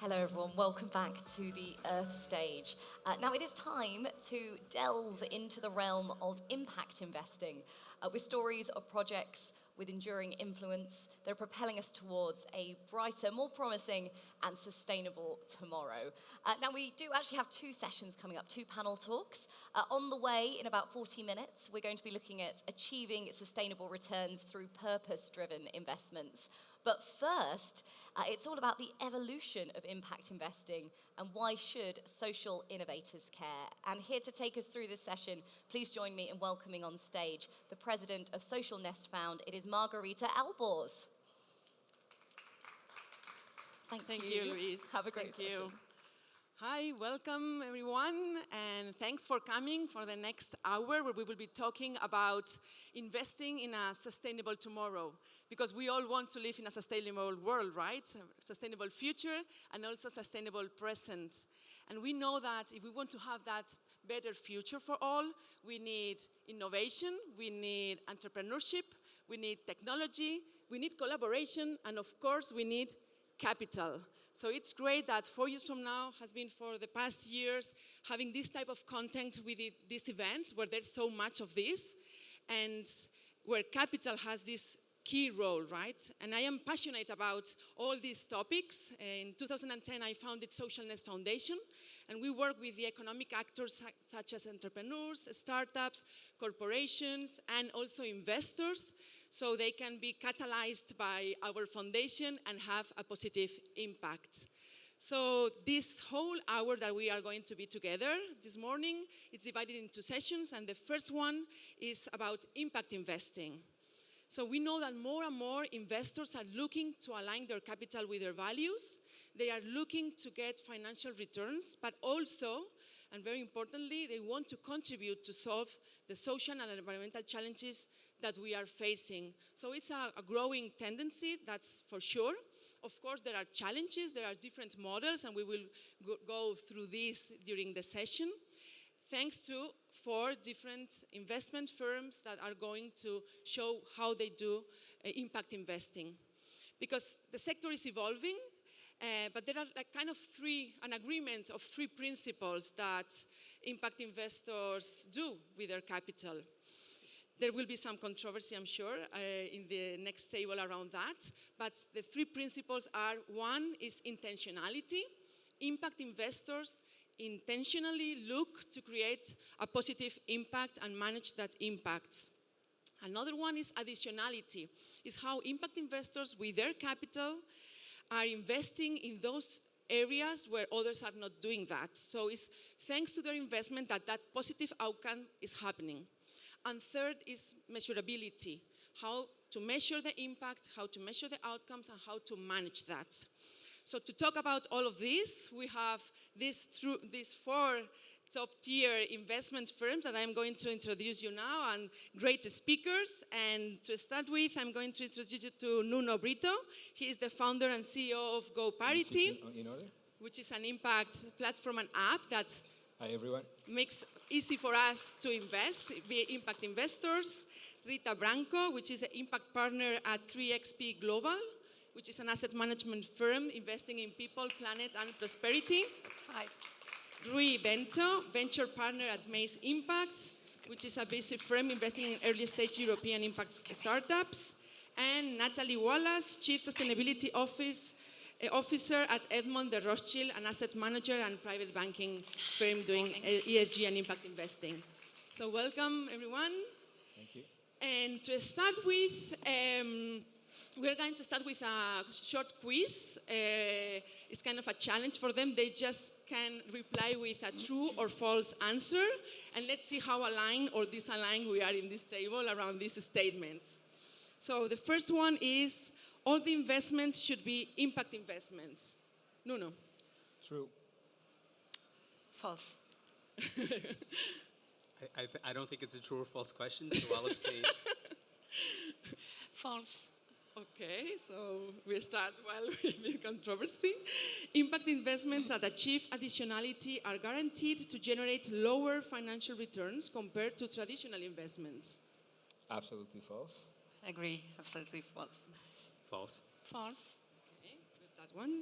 Hello everyone, welcome back to the Earth stage. Now it is time to delve into the realm of impact investing with stories of projects with enduring influence that are propelling us towards a brighter, more promising and sustainable tomorrow. Now we do actually have two sessions coming up, two panel talks. On the way in about 40 minutes, we're going to be looking at achieving sustainable returns through purpose-driven investments. But first, it's all about the evolution of impact investing and why should social innovators care. And here to take us through this session, please join me in welcoming on stage the president of Social Nest Found. It is Margarita Albors. Thank you, Louise. Have a great session. Hi, welcome everyone, and thanks for coming for the next hour where we will be talking about investing in a sustainable tomorrow, because we all want to live in a sustainable world, right? A sustainable future and also sustainable present. And we know that if we want to have that better future for all, we need innovation, we need entrepreneurship, we need technology, we need collaboration, and of course we need capital. So it's great that 4 years from now has been for the past years having this type of content with these events where there's so much of this and where capital has this key role, right? And I am passionate about all these topics. In 2010, I founded Social Nest Foundation, and we work with the economic actors such as entrepreneurs, startups, corporations, and also investors, so they can be catalyzed by our foundation and have a positive impact. So this whole hour that we are going to be together this morning, it's divided into sessions, and the first one is about impact investing. So we know that more and more investors are looking to align their capital with their values. They are looking to get financial returns, but also, and very importantly, they want to contribute to solve the social and environmental challenges that we are facing. So it's a growing tendency, that's for sure. Of course, there are challenges, there are different models, and we will go through this during the session, thanks to 4 different investment firms that are going to show how they do impact investing. Because the sector is evolving, but there are kind of an agreement of 3 principles that impact investors do with their capital. There will be some controversy, I'm sure, in the next table around that. But the 3 principles are: 1 is intentionality. Impact investors intentionally look to create a positive impact and manage that impact. Another one is additionality, is how impact investors with their capital are investing in those areas where others are not doing that. So it's thanks to their investment that positive outcome is happening. And third is measurability, how to measure the impact, how to measure the outcomes, and how to manage that. So to talk about all of this, we have these 4 top-tier investment firms that I'm going to introduce you now, and great speakers. And to start with, I'm going to introduce you to Nuno Brito. He is the founder and CEO of GoParity, which is an impact platform and app that makes easy for us to invest, be impact investors. Rita Branco, which is the impact partner at 3XP Global, which is an asset management firm investing in people, planet, and prosperity. Hi. Rui Bento, venture partner at Maze Impact, which is a basic firm investing in early-stage European impact startups. And Natalie Wallace, Chief Sustainability Officer at Edmond de Rothschild, an asset manager and private banking firm doing ESG and impact investing. So welcome, everyone. Thank you. And to start with, we're going to start with a short quiz. It's kind of a challenge for them. They just can reply with a true or false answer. And let's see how aligned or disaligned we are in this table around these statements. So the first one is, all the investments should be impact investments. Nuno. True. False. I don't think it's a true or false question, so I'll abstain. False. Okay, so we start well with the controversy. Impact investments that achieve additionality are guaranteed to generate lower financial returns compared to traditional investments. Absolutely false. Agree. Absolutely false. False. False. Okay, that one.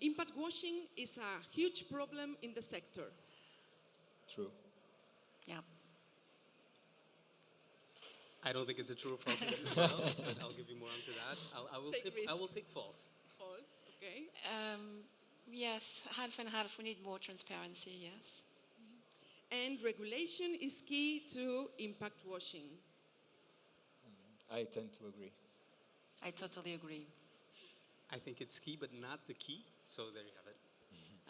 Impact washing is a huge problem in the sector. True. Yeah. I don't think it's a true or false as well. I'll give you more onto that. I will take false. False, okay. Yes, half and half. We need more transparency, yes. And regulation is key to impact washing. I tend to agree. I totally agree. I think it's key, but not the key. So there you have it.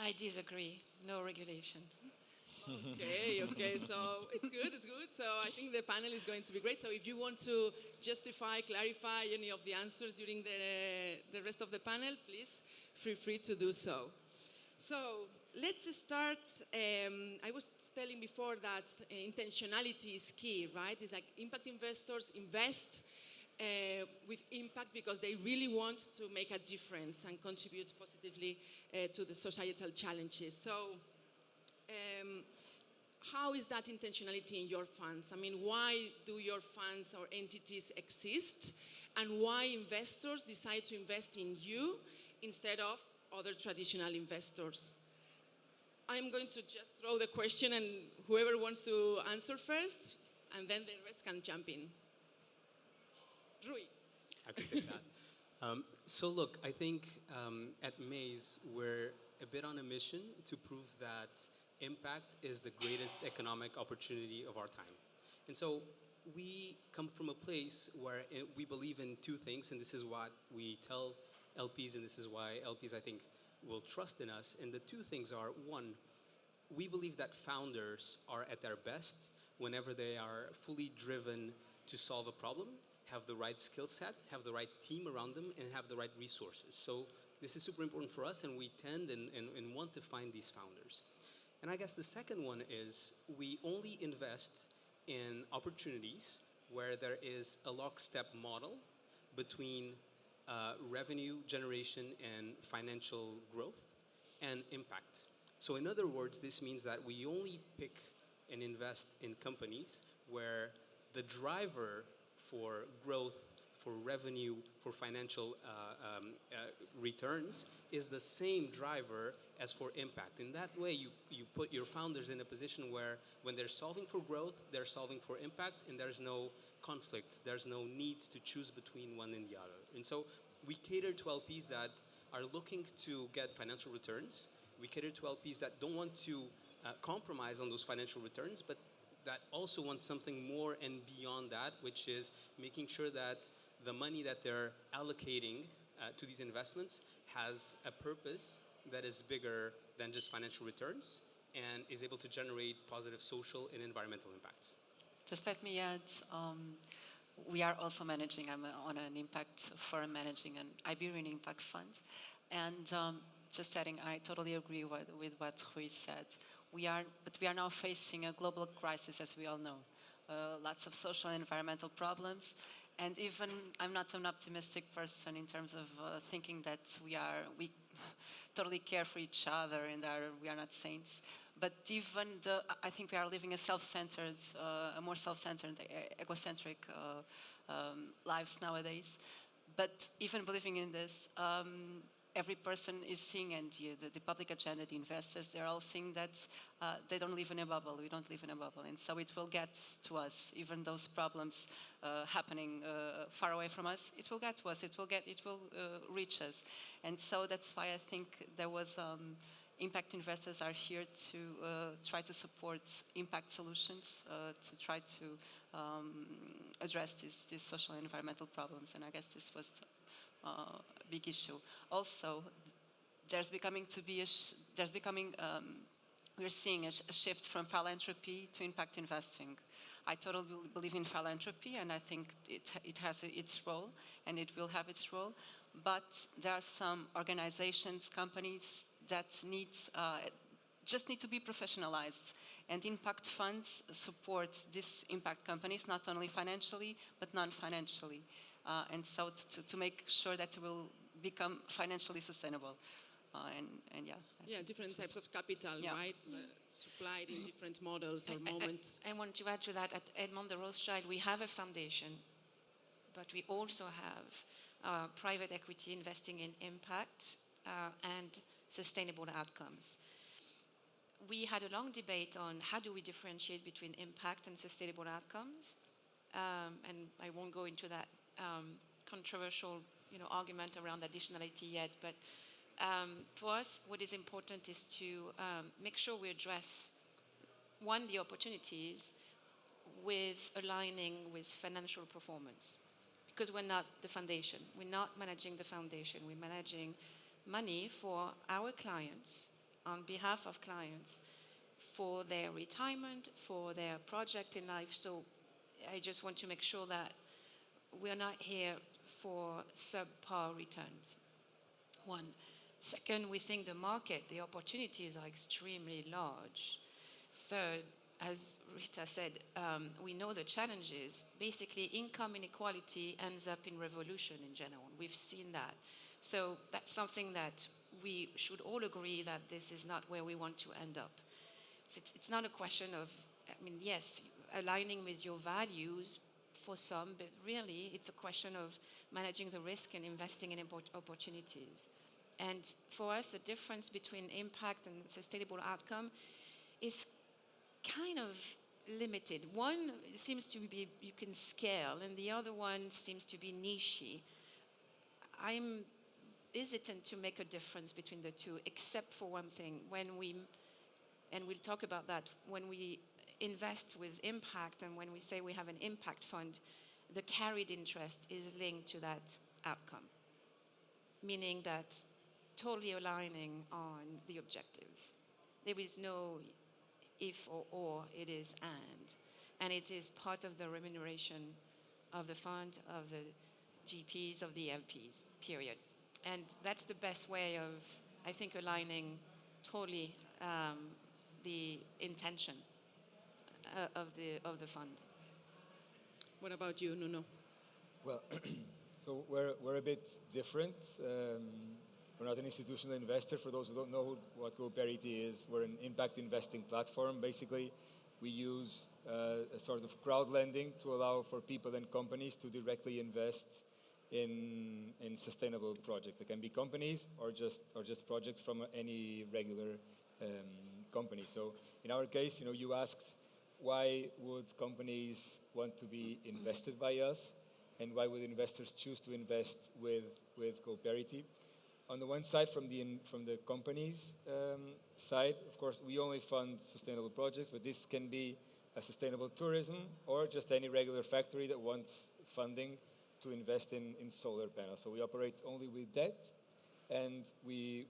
I disagree. No regulation. Okay, so it's good. So I think the panel is going to be great. So if you want to justify, clarify any of the answers during the rest of the panel, please feel free to do so. So let's start. I was telling before that intentionality is key, right? It's like impact investors invest with impact because they really want to make a difference and contribute positively to the societal challenges. So how is that intentionality in your funds? I mean, why do your funds or entities exist? And why investors decide to invest in you instead of other traditional investors? I'm going to just throw the question and whoever wants to answer first, and then the rest can jump in. Rui. I can take that. So look, I think at Maze, we're a bit on a mission to prove that impact is the greatest economic opportunity of our time. And so we come from a place where we believe in two things, and this is what we tell LPs, and this is why LPs, I think, will trust in us. And the two things are, one, we believe that founders are at their best whenever they are fully driven to solve a problem, have the right skill set, have the right team around them, and have the right resources. So this is super important for us, and we tend and want to find these founders. And I guess the second one is we only invest in opportunities where there is a lockstep model between revenue generation and financial growth and impact. So in other words, this means that we only pick and invest in companies where the driver for growth, for revenue, for financial returns is the same driver as for impact. In that way, you put your founders in a position where when they're solving for growth, they're solving for impact, and there's no conflict, there's no need to choose between one and the other. And so we cater to LPs that are looking to get financial returns. We cater to LPs that don't want to compromise on those financial returns, but that also want something more and beyond that, which is making sure that the money that they're allocating to these investments has a purpose that is bigger than just financial returns and is able to generate positive social and environmental impacts. Just let me add, we are also managing, I'm on an impact firm managing an Iberian impact fund. And just adding, I totally agree with what Rui said. But we are now facing a global crisis, as we all know. Lots of social and environmental problems. And even, I'm not an optimistic person in terms of thinking that we totally care for each other and we are not saints. But even I think we are living a more self-centered, egocentric lives nowadays. But even believing in this, every person is seeing, and the public agenda, the investors, they're all seeing that they don't live in a bubble. We don't live in a bubble. And so it will get to us, even those problems happening far away from us, it will get to us, it will reach us. And so that's why I think there was impact investors are here to try to support impact solutions, to try to address these social and environmental problems. And I guess this was a big issue. Also, we're seeing a shift from philanthropy to impact investing. I totally believe in philanthropy, and I think it has its role, and it will have its role. But there are some organizations, companies that just need to be professionalized. And impact funds support these impact companies, not only financially, but non-financially. And so to make sure that it will become financially sustainable. Different types of capital, yeah. right? Supplied in different models or moments. I want to add to that. At Edmond de Rothschild, we have a foundation, but we also have private equity investing in impact and sustainable outcomes. We had a long debate on how do we differentiate between impact and sustainable outcomes, and I won't go into that controversial argument around additionality yet, but for us, what is important is to make sure we address, one, the opportunities with aligning with financial performance. Because we're not the foundation. We're not managing the foundation. We're managing money for our clients, on behalf of clients, for their retirement, for their project in life. So I just want to make sure that we're not here for subpar returns. One. Second, we think the market, the opportunities are extremely large. Third, as Rita said, we know the challenges. Basically, income inequality ends up in revolution in general. We've seen that. So that's something that we should all agree that this is not where we want to end up. It's not a question of, yes, aligning with your values for some, but really it's a question of managing the risk and investing in opportunities. And for us, the difference between impact and sustainable outcome is kind of limited. One seems to be you can scale, and the other one seems to be niche-y. I'm hesitant to make a difference between the two, except for one thing. And we'll talk about that, when we invest with impact and when we say we have an impact fund, the carried interest is linked to that outcome, meaning that totally aligning on the objectives. There is no if or, it is and it is part of the remuneration of the fund, of the GPs, of the LPs, period. And that's the best way of, I think, aligning totally the intention of the fund. What about you, Nuno? Well, so we're a bit different. We're not an institutional investor. For those who don't know what GoParity is, we're an impact investing platform. Basically, we use a sort of crowd lending to allow for people and companies to directly invest in sustainable projects. They can be companies or just projects from any regular company. So in our case, you asked why would companies want to be invested by us, and why would investors choose to invest with GoParity? On the one side, from the company's side, of course, we only fund sustainable projects, but this can be a sustainable tourism or just any regular factory that wants funding to invest in solar panels. So we operate only with debt, and we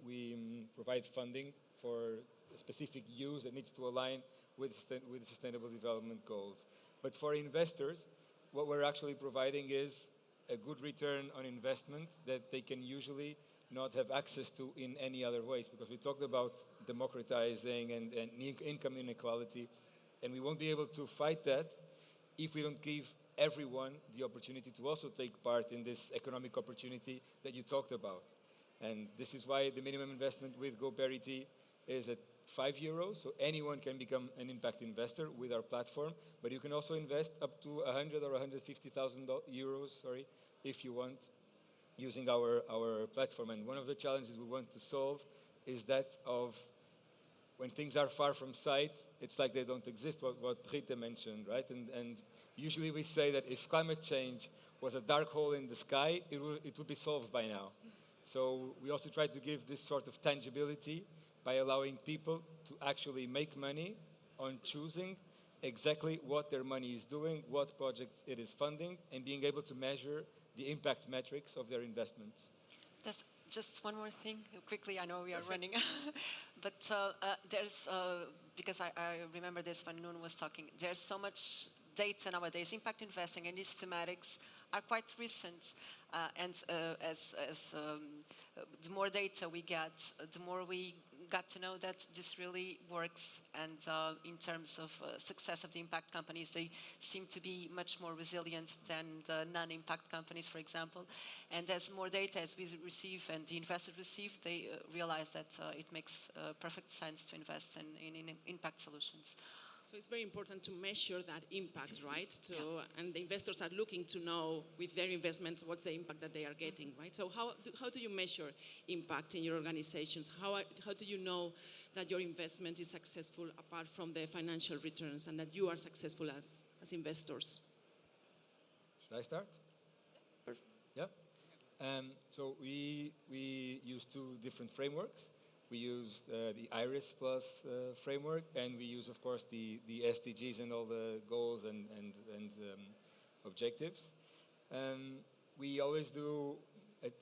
provide funding for a specific use that needs to align with sustainable development goals. But for investors, what we're actually providing is a good return on investment that they can usually not have access to in any other ways, because we talked about democratizing and income inequality, and we won't be able to fight that if we don't give everyone the opportunity to also take part in this economic opportunity that you talked about. And this is why the minimum investment with GoParity is at €5, so anyone can become an impact investor with our platform, but you can also invest up to 100 or 150,000 euros, if you want, using our platform. And one of the challenges we want to solve is that of when things are far from sight, it's like they don't exist, what Rita mentioned, right? And usually we say that if climate change was a dark hole in the sky, it would be solved by now. So we also try to give this sort of tangibility by allowing people to actually make money on choosing exactly what their money is doing, what projects it is funding, and being able to measure the impact metrics of their investments. There's just one more thing, quickly, I know we are running, but there's, because I remember this when Nuno was talking, there's so much data nowadays. Impact investing and these thematics are quite recent, and as the more data we get, the more we got to know that this really works, and in terms of success of the impact companies, they seem to be much more resilient than the non-impact companies, for example. And as more data as we receive and the investors receive, they realize that it makes perfect sense to invest in impact solutions. So it's very important to measure that impact, right? And the investors are looking to know with their investments what's the impact that they are getting, right? So how do you measure impact in your organizations? How do you know that your investment is successful apart from the financial returns and that you are successful as investors? Should I start? Yes. Perfect. Yeah. So we use two different frameworks. We use the IRIS Plus framework, and we use, of course, the SDGs and all the goals and objectives. We always do,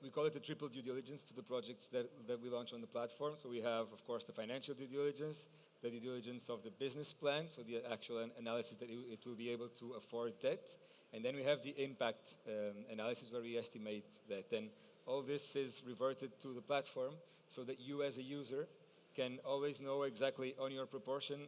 we call it a triple due diligence to the projects that we launch on the platform. So we have, of course, the financial due diligence, the due diligence of the business plan, so the actual analysis that it will be able to afford debt. And then we have the impact analysis where we estimate that. Then all this is reverted to the platform so that you as a user can always know exactly on your proportion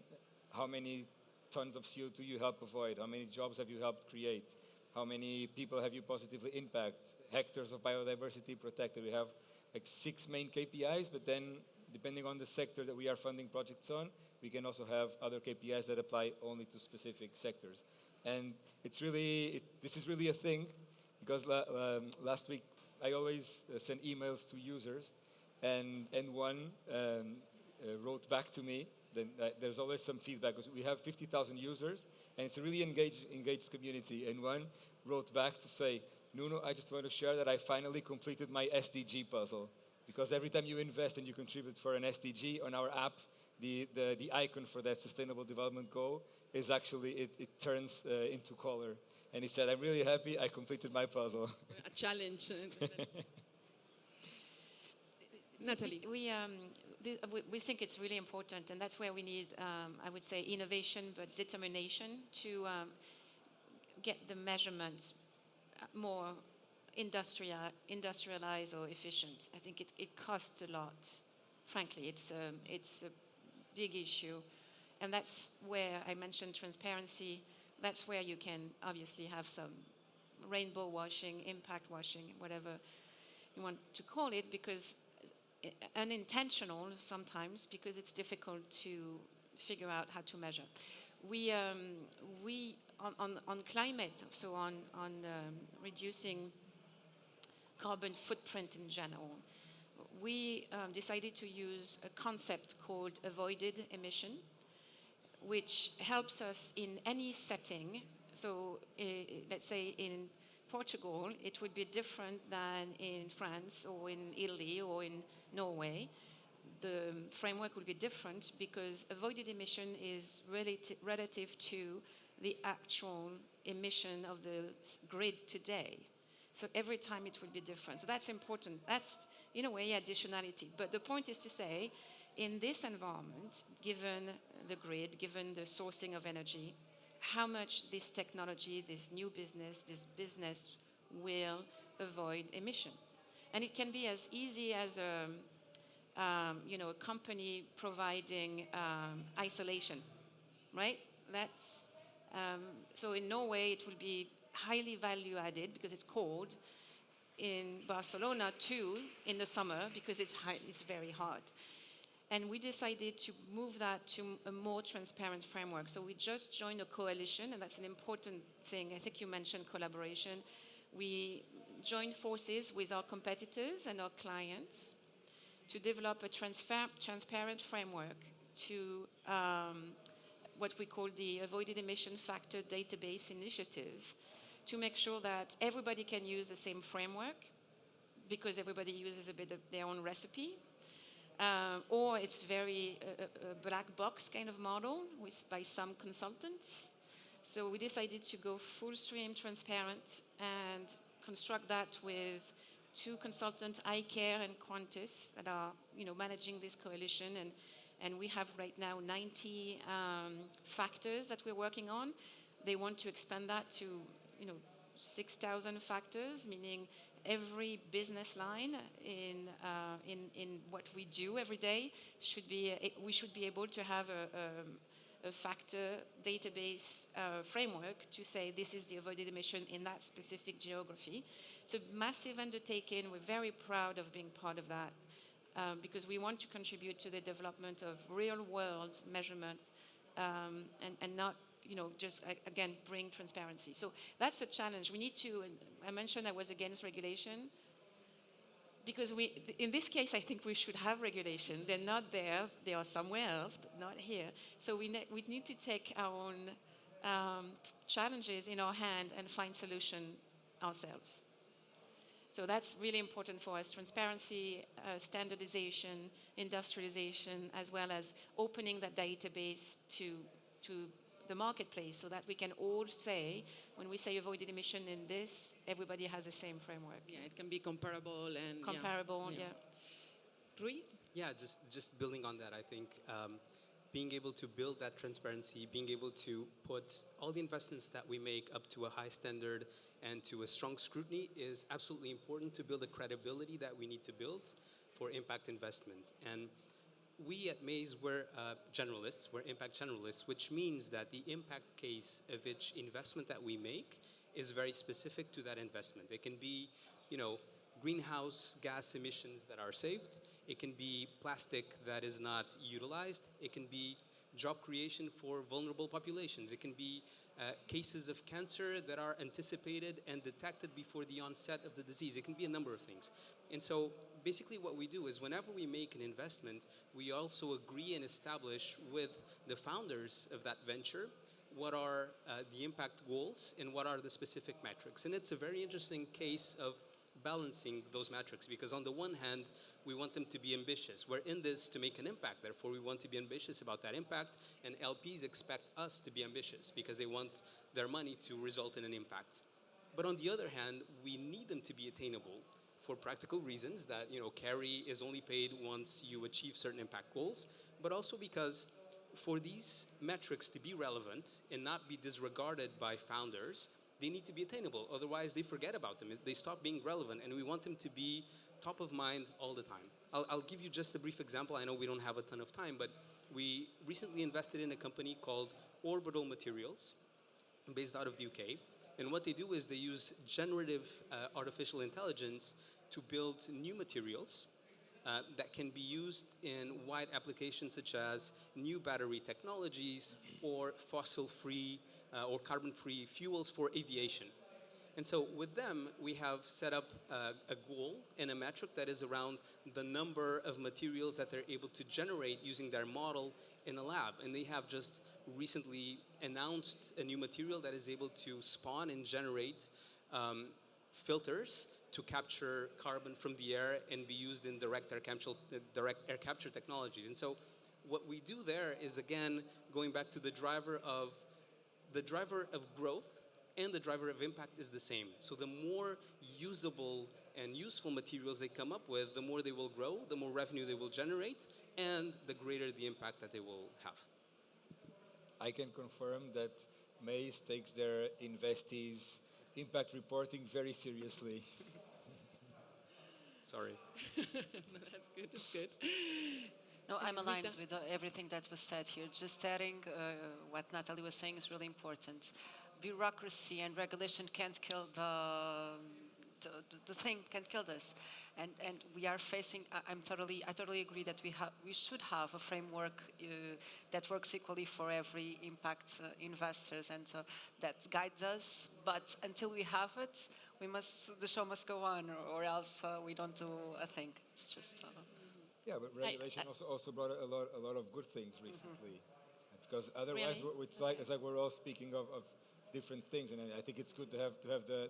how many tons of CO2 you help avoid, how many jobs have you helped create, how many people have you positively impacted, hectares of biodiversity protected. We have like 6 main KPIs, but then depending on the sector that we are funding projects on, we can also have other KPIs that apply only to specific sectors. And it's really, this is really a thing, because last week I always send emails to users, and one wrote back to me. Then there's always some feedback, because we have 50,000 users, and it's a really engaged community. And one wrote back to say, Nuno, I just want to share that I finally completed my SDG puzzle. Because every time you invest and you contribute for an SDG on our app, the icon for that sustainable development goal is actually, it turns into color. And he said, I'm really happy I completed my puzzle. A challenge. Natalie. We think it's really important, and that's where we need, I would say, innovation, but determination to get the measurements more industrialized or efficient. I think it costs a lot. Frankly, it's a big issue, and that's where I mentioned transparency. That's where you can obviously have some rainbow washing, impact washing, whatever you want to call it, because unintentional sometimes, because it's difficult to figure out how to measure. We on climate, so on reducing carbon footprint in general, we decided to use a concept called avoided emission, which helps us in any setting. So let's say in Portugal, it would be different than in France or in Italy or in Norway. The framework will be different because avoided emission is relative to the actual emission of the grid today. So every time it will be different. So that's important. That's, in a way, additionality. But the point is to say, in this environment, given the grid, given the sourcing of energy, how much this technology, this new business, this business will avoid emission. And it can be as easy as a company providing isolation, right? That's so in Norway it will be highly value added because it's cold. In Barcelona too, in the summer, because it's very hot. And we decided to move that to a more transparent framework. So we just joined a coalition, and that's an important thing. I think you mentioned collaboration. We joined forces with our competitors and our clients to develop a transparent framework to what we call the Avoided Emission Factor Database Initiative, to make sure that everybody can use the same framework, because everybody uses a bit of their own recipe. Or it's very black box kind of model by some consultants. So we decided to go full stream transparent and construct that with 2 consultants, Quer and Qantas, that are managing this coalition. And we have right now 90 factors that we're working on. They want to expand that to 6,000 factors, meaning every business line in what we do every day we should be able to have a factor database framework to say this is the avoided emission in that specific geography. It's a massive undertaking. We're very proud of being part of that because we want to contribute to the development of real-world measurement and not, just again bring transparency. So that's the challenge. We need to. And I mentioned I was against regulation because in this case, I think we should have regulation. They're not there. They are somewhere else, but not here. So we need to take our own challenges in our hand and find solution ourselves. So that's really important for us: transparency, standardization, industrialization, as well as opening that database to the marketplace, so that we can all say, when we say avoided emission in this, everybody has the same framework. Yeah, it can be comparable and comparable. Yeah. Rui? Yeah, just building on that, I think being able to build that transparency, being able to put all the investments that we make up to a high standard and to a strong scrutiny is absolutely important to build the credibility that we need to build for impact investment. And we at Maze, we're generalists, we're impact generalists, which means that the impact case of each investment that we make is very specific to that investment. It can be, greenhouse gas emissions that are saved. It can be plastic that is not utilized. It can be job creation for vulnerable populations. It can be cases of cancer that are anticipated and detected before the onset of the disease. It can be a number of things. And so basically what we do is whenever we make an investment, we also agree and establish with the founders of that venture what are the impact goals and what are the specific metrics. And it's a very interesting case of balancing those metrics, because on the one hand, we want them to be ambitious. We're in this to make an impact, therefore we want to be ambitious about that impact, and LPs expect us to be ambitious because they want their money to result in an impact. But on the other hand, we need them to be attainable for practical reasons that, carry is only paid once you achieve certain impact goals, but also because for these metrics to be relevant and not be disregarded by founders, they need to be attainable. Otherwise, they forget about them. They stop being relevant, and we want them to be top of mind all the time. I'll give you just a brief example. I know we don't have a ton of time, but we recently invested in a company called Orbital Materials, based out of the UK. And what they do is they use generative artificial intelligence to build new materials that can be used in wide applications such as new battery technologies or fossil-free or carbon-free fuels for aviation. And so with them, we have set up a goal and a metric that is around the number of materials that they're able to generate using their model in a lab. And they have just recently announced a new material that is able to spawn and generate filters to capture carbon from the air and be used in direct air capture technologies. And so what we do there is, again, going back to the driver of growth and the driver of impact is the same. So the more usable and useful materials they come up with, the more they will grow, the more revenue they will generate, and the greater the impact that they will have. I can confirm that Maze takes their investees' impact reporting very seriously. Sorry. No, that's good, that's good. No, I'm aligned with everything that was said here. Just adding what Natalie was saying is really important. Bureaucracy and regulation can't kill the thing, can't kill this. And we are facing, I totally agree that we should have a framework that works equally for every impact investors, and that guides us. But until we have it, the show must go on, or else we don't do a thing. It's just. Yeah, but regulation also brought a lot of good things recently, because otherwise it's like we're all speaking of different things, and I think it's good to have the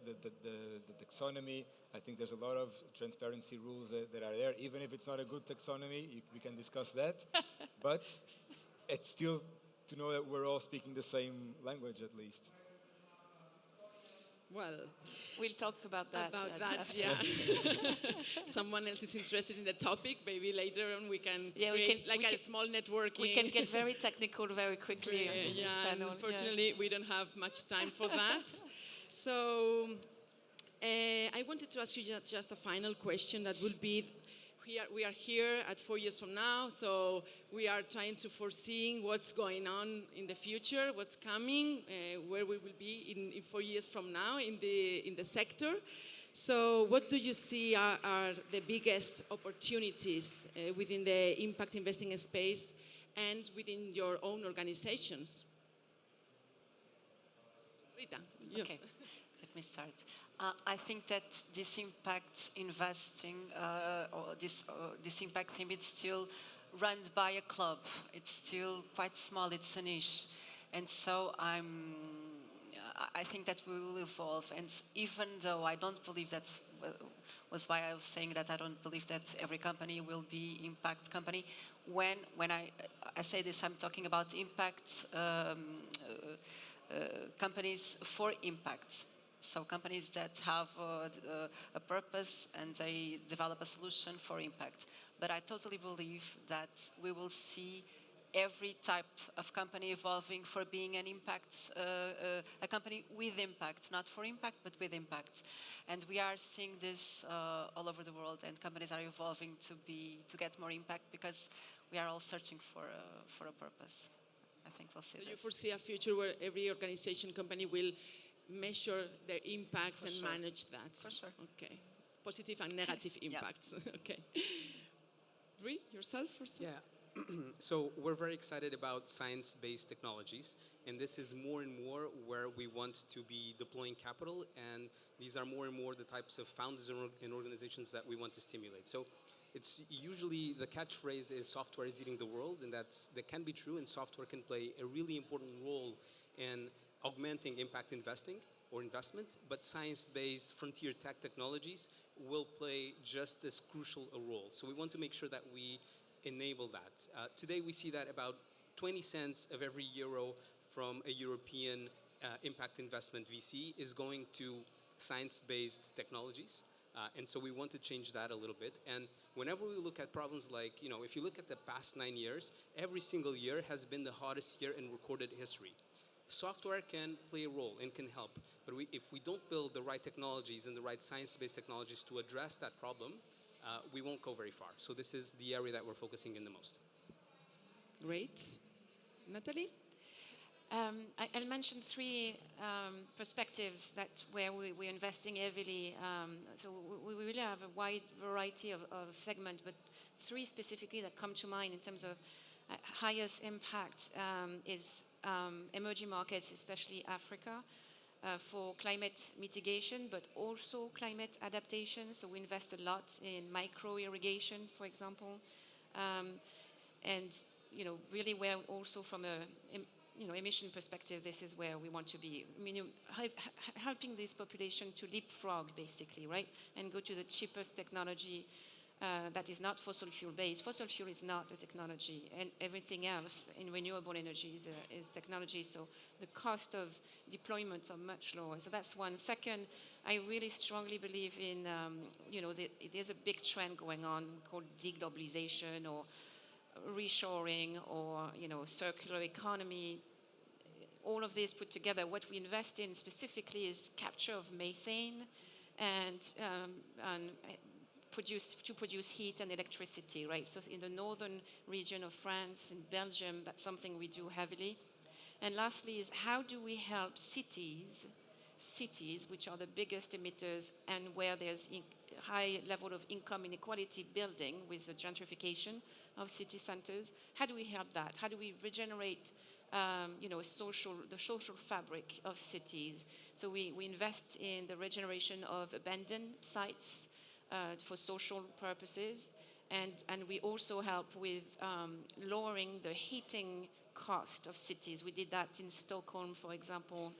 taxonomy. I think there's a lot of transparency rules that are there, even if it's not a good taxonomy. We can discuss that, but it's still to know that we're all speaking the same language at least. Well, we'll talk about that. Yeah. Someone else is interested in the topic. Maybe later on we can create a small networking. We can get very technical very quickly on this panel. Unfortunately, we don't have much time for that. So I wanted to ask you just a final question that will be, we are here at 4 years from now, so we are trying to foresee what's going on in the future, what's coming, where we will be in 4 years from now in the sector. So what do you see are the biggest opportunities within the impact investing space, and within your own organizations? Rita, you. Okay, let me start. I think that this impact investing or this impact theme, it's still run by a club. It's still quite small. It's a niche, and so I think that we will evolve. And even though I don't believe that was why I was saying that I don't believe that every company will be impact company. When I say this, I'm talking about impact companies for impact. So companies that have a purpose and they develop a solution for impact. But I totally believe that we will see every type of company evolving for being an impact, a company with impact, not for impact, but with impact. And we are seeing this all over the world, and companies are evolving to get more impact because we are all searching for a purpose. I think we'll see So this. you foresee a future where every organization, company will measure their impact and manage that? For sure. Okay. Positive and negative impacts. Okay. Brie, yourself? Yeah. So we're very excited about science-based technologies, and this is more and more where we want to be deploying capital, and these are more and more the types of founders and organizations that we want to stimulate. So it's usually the catchphrase is software is eating the world, and that can be true, and software can play a really important role in augmenting impact investing or investment, but science-based frontier tech technologies will play just as crucial a role. So we want to make sure that we enable that. Today we see that about 20 cents of every euro from a European impact investment VC is going to science-based technologies. And so we want to change that a little bit. And whenever we look at problems like, if you look at the past 9 years, every single year has been the hottest year in recorded history. Software can play a role and can help, but if we don't build the right technologies and the right science-based technologies to address that problem, we won't go very far. So this is the area that we're focusing in the most. Great. Natalie? I'll mention three perspectives where we're investing heavily. So we really have a wide variety of segments, but three specifically that come to mind in terms of highest impact is emerging markets, especially Africa, for climate mitigation, but also climate adaptation. So we invest a lot in micro irrigation, for example, and really where also from a emission perspective, this is where we want to be. Helping this population to leapfrog, basically, right, and go to the cheapest technology that is not fossil fuel based. Fossil fuel is not a technology, and everything else in renewable energy is technology. So the cost of deployments are much lower. So that's one. Second, I really strongly believe in there's a big trend going on called deglobalization or reshoring or circular economy. All of this put together, what we invest in specifically is capture of methane and produce heat and electricity, right? So in the northern region of France, in Belgium, that's something we do heavily. And lastly is how do we help cities, which are the biggest emitters and where there's high level of income inequality building with the gentrification of city centers. How do we help that? How do we regenerate the social fabric of cities? So we invest in the regeneration of abandoned sites for social purposes, and we also help with lowering the heating cost of cities. We did that in Stockholm, for example,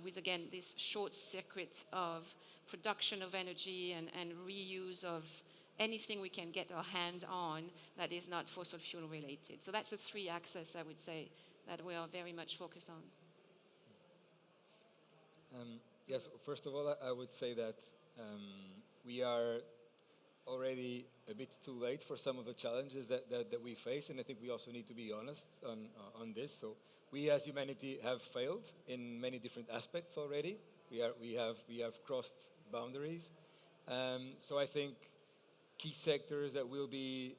with again this short circuit of production of energy and reuse of anything we can get our hands on that is not fossil fuel related. So that's the three axes, I would say, that we are very much focused on. Yes, first of all, I would say that we are already a bit too late for some of the challenges that we face, and I think we also need to be honest on this. So we as humanity have failed in many different aspects already. We have crossed boundaries. So I think key sectors that will be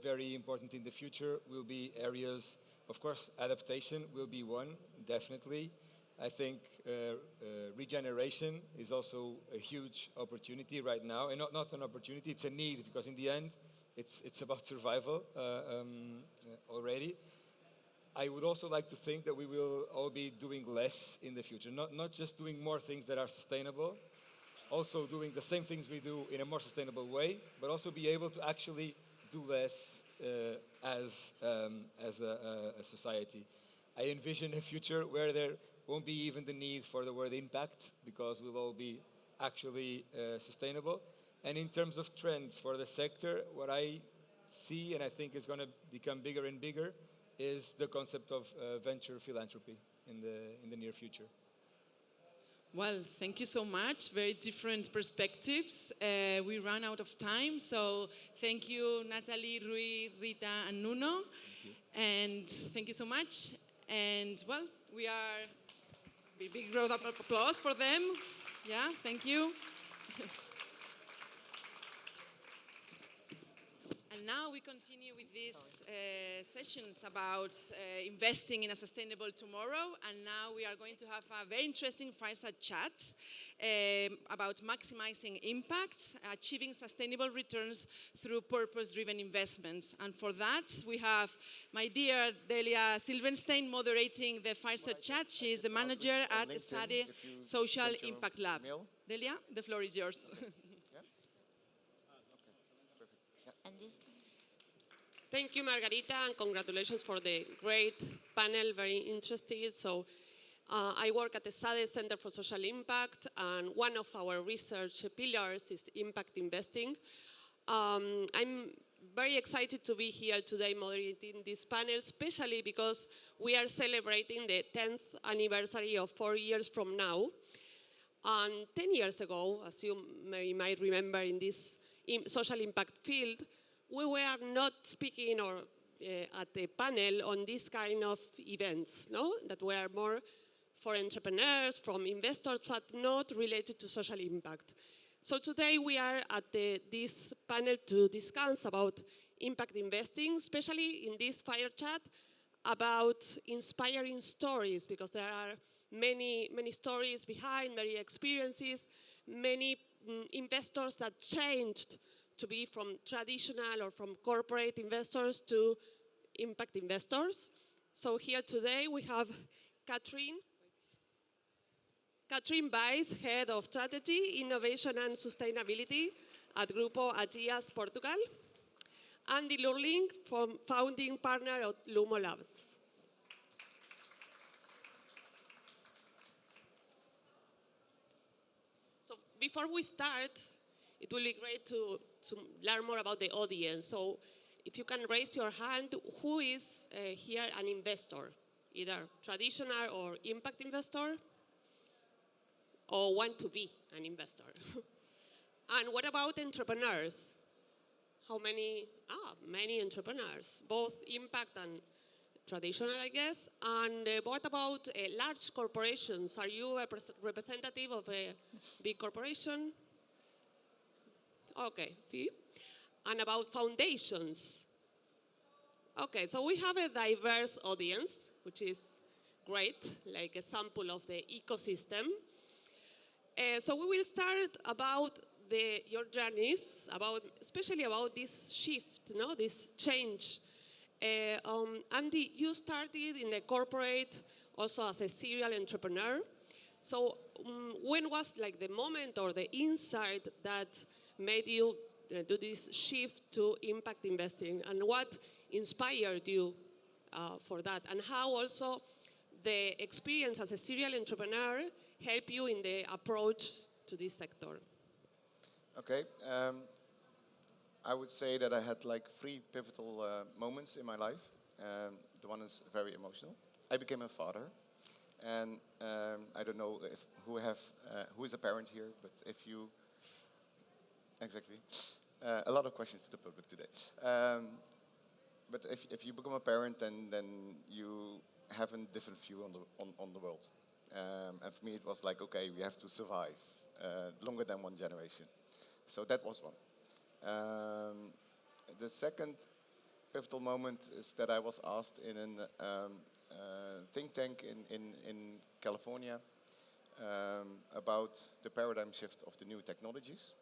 very important in the future will be areas, of course, adaptation will be one, definitely. I think regeneration is also a huge opportunity right now, and not an opportunity, it's a need, because in the end, it's about survival already. I would also like to think that we will all be doing less in the future, not just doing more things that are sustainable, also doing the same things we do in a more sustainable way, but also be able to actually do less as a society. I envision a future where there won't be even the need for the word impact, because we'll all be actually sustainable. And in terms of trends for the sector, what I see, and I think is going to become bigger and bigger, is the concept of venture philanthropy in the near future. Well, thank you so much. Very different perspectives. We ran out of time, so thank you, Natalie, Rui, Rita, and Nuno. And thank you so much. And well, we are big round of applause for them. Yeah, thank you. And now we continue with these sessions about investing in a sustainable tomorrow. And now we are going to have a very interesting fireside chat about maximizing impact, achieving sustainable returns through purpose-driven investments. And for that, we have my dear Delia Silverstein moderating the fireside chat. She is the manager at Study Social Impact Lab. Delia, the floor is yours. Thank you, Margarita, and congratulations for the great panel, very interesting. So I work at the SADE Center for Social Impact, and one of our research pillars is impact investing. I'm very excited to be here today moderating this panel, especially because we are celebrating the 10th anniversary of 4 years from now. And 10 years ago, as you might remember in this social impact field, we were not speaking at the panel on this kind of events, no? That were more for entrepreneurs, from investors, but not related to social impact. So today we are at this panel to discuss about impact investing, especially in this fire chat about inspiring stories, because there are many stories behind, many experiences, many investors that changed to be from traditional or from corporate investors to impact investors. So here today we have Katrien Buys, Head of Strategy, Innovation and Sustainability at Grupo Ageas Portugal, Andy Lurling, founding partner of Lumo Labs. So before we start, it will be great to learn more about the audience. So if you can raise your hand, who is here an investor? Either traditional or impact investor? Or want to be an investor? And what about entrepreneurs? How many? Many entrepreneurs, both impact and traditional, I guess. And what about large corporations? Are you a representative of a big corporation? Okay, and about foundations. Okay, so we have a diverse audience, which is great, like a sample of the ecosystem. So we will start about your journeys, especially about this shift, this change. Andy, you started in the corporate, also as a serial entrepreneur. So when was like the moment or the insight that made you do this shift to impact investing, and what inspired you for that, and how also the experience as a serial entrepreneur helped you in the approach to this sector? Okay, I would say that I had like 3 pivotal moments in my life. The one is very emotional. I became a father, and I don't know who is a parent here, but if you exactly. A lot of questions to the public today. But if you become a parent, then you have a different view on the world. And for me, it was like, okay, we have to survive longer than 1 generation. So that was one. The second pivotal moment is that I was asked in a think tank in California about the paradigm shift of the new technologies.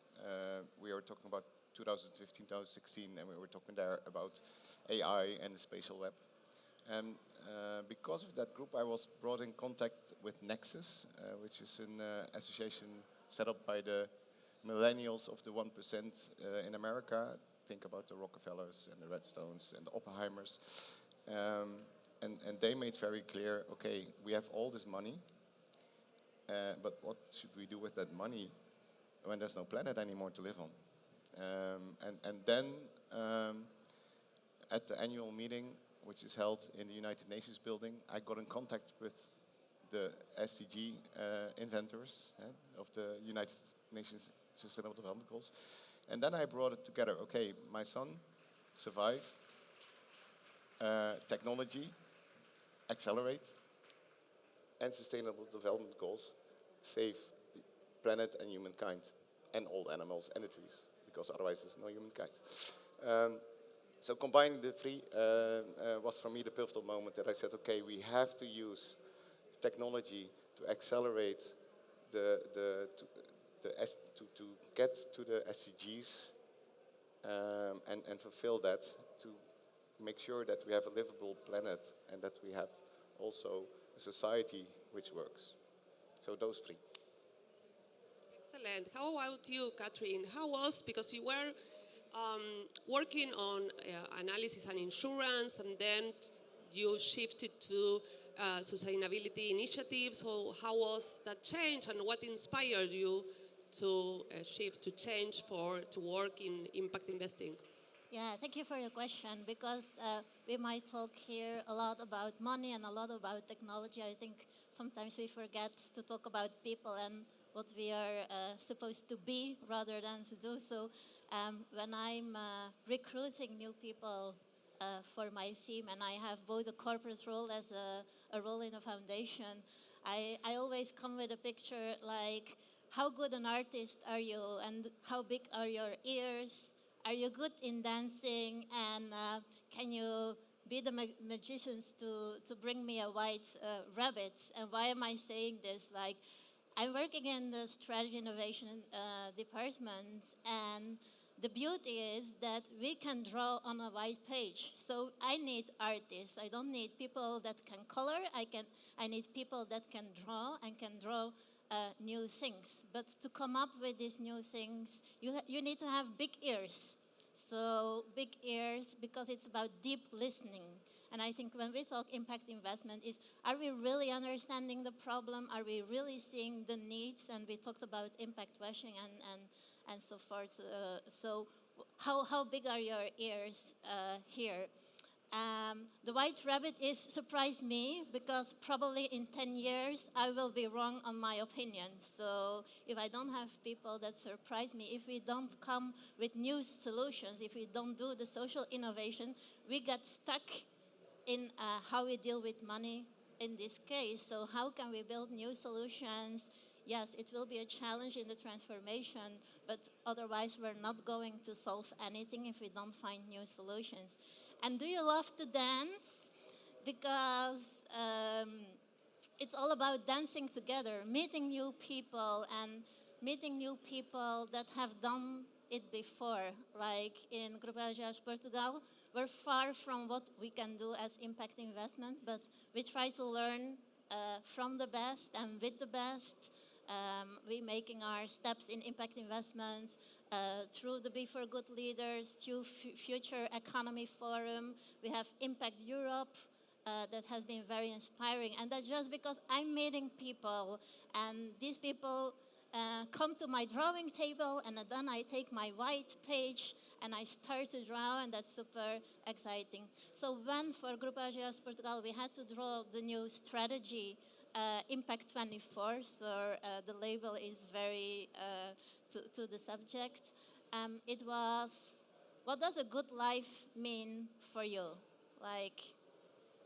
We are talking about 2015, 2016, and we were talking there about AI and the spatial web. And because of that group, I was brought in contact with Nexus, which is an association set up by the millennials of the 1% in America. Think about the Rockefellers and the Redstones and the Oppenheimers. And they made very clear, okay, we have all this money, but what should we do with that money when there's no planet anymore to live on? And then at the annual meeting, which is held in the United Nations building, I got in contact with the SDG inventors of the United Nations Sustainable Development Goals. And then I brought it together. Okay, my son, survive, technology, accelerate, and Sustainable Development Goals, save the planet and humankind, and all the animals and the trees, because otherwise there's no humankind. So combining the three was for me the pivotal moment that I said, okay, we have to use technology to accelerate to get to the SDGs and fulfill that, to make sure that we have a livable planet and that we have also a society which works. So those three. Excellent. How about you, Katrien? How was, because you were working on analysis and insurance, and then you shifted to sustainability initiatives. So how was that change, and what inspired you to shift, to change to work in impact investing? Yeah, thank you for your question, because we might talk here a lot about money and a lot about technology. I think sometimes we forget to talk about people and what we are supposed to be rather than to do. So when I'm recruiting new people for my team, and I have both a corporate role as a role in a foundation, I always come with a picture like, how good an artist are you, and how big are your ears? Are you good in dancing? And can you be the magicians to bring me a white rabbit? And why am I saying this? Like, I'm working in the strategy innovation department, and the beauty is that we can draw on a white page. So I need artists. I don't need people that can color. I need people that can draw and can draw new things. But to come up with these new things, you need to have big ears. So big ears, because it's about deep listening. And I think when we talk impact investment, are we really understanding the problem? Are we really seeing the needs? And we talked about impact washing and so forth. So how big are your ears here? The white rabbit surprised me, because probably in 10 years I will be wrong on my opinion. So if I don't have people that surprise me, if we don't come with new solutions, if we don't do the social innovation, we get stuck in how we deal with money in this case. So how can we build new solutions? Yes, it will be a challenge in the transformation, but otherwise we're not going to solve anything if we don't find new solutions. And do you love to dance? Because it's all about dancing together, meeting new people, and meeting new people that have done it before. Like in Grupo Ageas Portugal, we're far from what we can do as impact investment, but we try to learn from the best and with the best. We're making our steps in impact investments through the Be for Good Leaders, through Future Economy Forum. We have Impact Europe that has been very inspiring. And that's just because I'm meeting people, and these people come to my drawing table, and then I take my white page and I start to draw, and that's super exciting. So when for Grupo Ageas Portugal we had to draw the new strategy, Impact 24, so the label is very to the subject. It was, what does a good life mean for you? Like,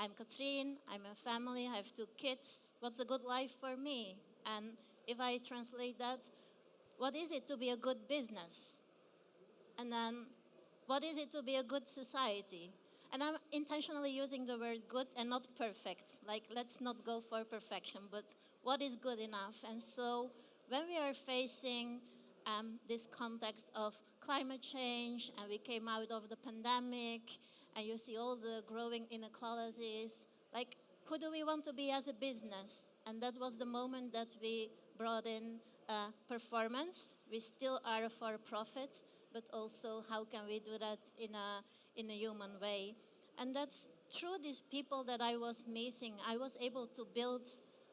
I'm Katrien, I'm a family, I have 2 kids. What's a good life for me? And if I translate that, what is it to be a good business? And then, what is it to be a good society? And I'm intentionally using the word good and not perfect. Like, let's not go for perfection, but what is good enough? And so when we are facing this context of climate change, and we came out of the pandemic, and you see all the growing inequalities, like, who do we want to be as a business? And that was the moment that we brought in performance. We still are a for-profit, but also how can we do that in a human way? And that's through these people that I was meeting, I was able to build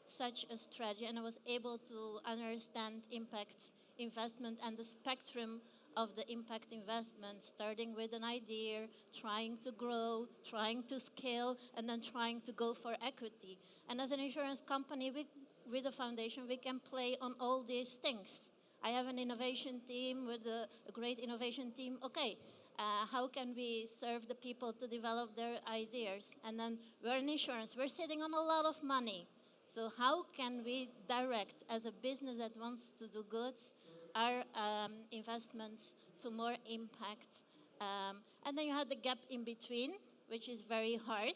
such a strategy, and I was able to understand impact investment and the spectrum of the impact investment, starting with an idea, trying to grow, trying to scale, and then trying to go for equity. And as an insurance company, with a foundation, we can play on all these things. I have an innovation team with a great innovation team. Okay, how can we serve the people to develop their ideas? And then we're in insurance. We're sitting on a lot of money. So how can we direct, as a business that wants to do good, our investments to more impact? And then you have the gap in between, which is very hard.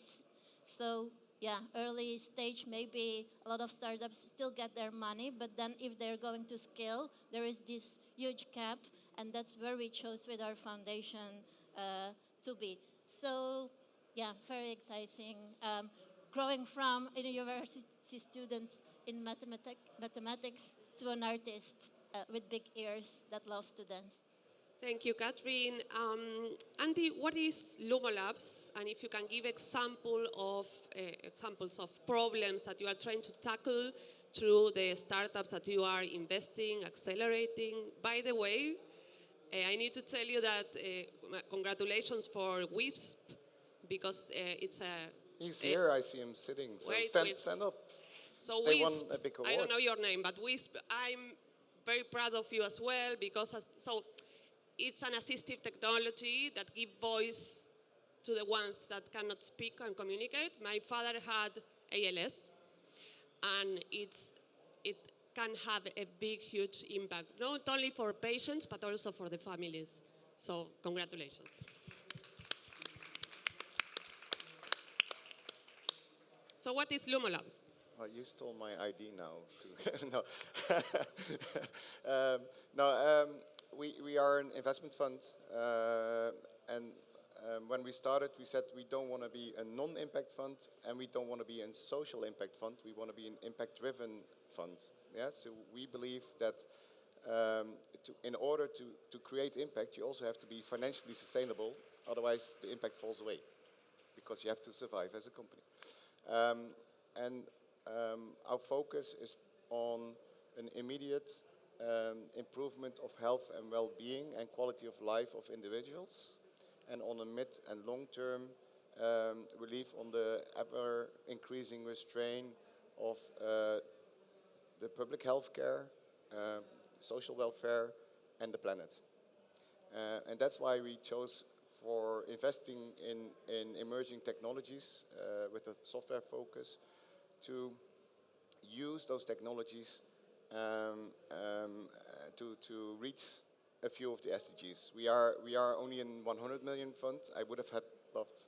So yeah, early stage, maybe a lot of startups still get their money, but then if they're going to scale, there is this huge gap, and that's where we chose with our foundation to be. So yeah, very exciting. Growing from a university student in mathematics to an artist with big ears that loves to dance. Thank you, Katrien. Andy, what is Lumo Labs? And if you can give examples of problems that you are trying to tackle through the startups that you are investing, accelerating. By the way, I need to tell you that congratulations for WISP, because it's a... He's here, I see him sitting, so stand up. So they WISP, won a big award. I don't know your name, but WISP, I'm very proud of you as well, because it's an assistive technology that gives voice to the ones that cannot speak and communicate. My father had ALS, and it can have a big, huge impact, not only for patients, but also for the families. So congratulations. So what is Lumo Labs? Well, you stole my ID now. No. We are an investment fund, and when we started, we said we don't want to be a non-impact fund, and we don't want to be a social impact fund. We want to be an impact-driven fund. Yeah, so we believe that in order to create impact, you also have to be financially sustainable. Otherwise, the impact falls away, because you have to survive as a company. Our focus is on an immediate improvement of health and well-being and quality of life of individuals, and on a mid and long-term relief on the ever-increasing restraint of the public health care, social welfare, and the planet. And that's why we chose for investing in emerging technologies with a software focus, to use those technologies to reach a few of the SDGs. We are only in 100 million fund. I would have loved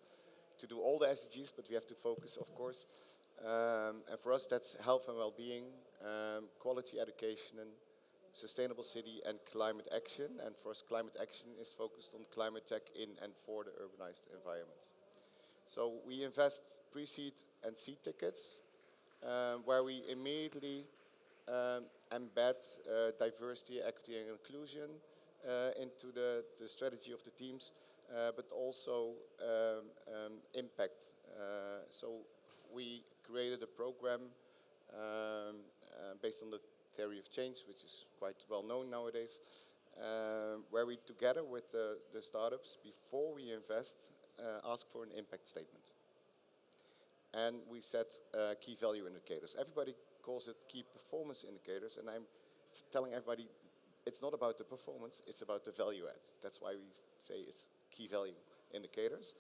to do all the SDGs, but we have to focus, of course. And for us, that's health and well-being, quality education, and sustainable city and climate action. And for us, climate action is focused on climate tech in and for the urbanized environment. So we invest pre-seed and seed tickets, where we immediately embed diversity, equity, and inclusion into the strategy of the teams, but also impact. So we created a program based on the theory of change, which is quite well known nowadays, where we, together with the startups, before we invest, ask for an impact statement. And we set key value indicators. Everybody calls it key performance indicators, and I'm telling everybody it's not about the performance, it's about the value add. That's why we say it's key value indicators.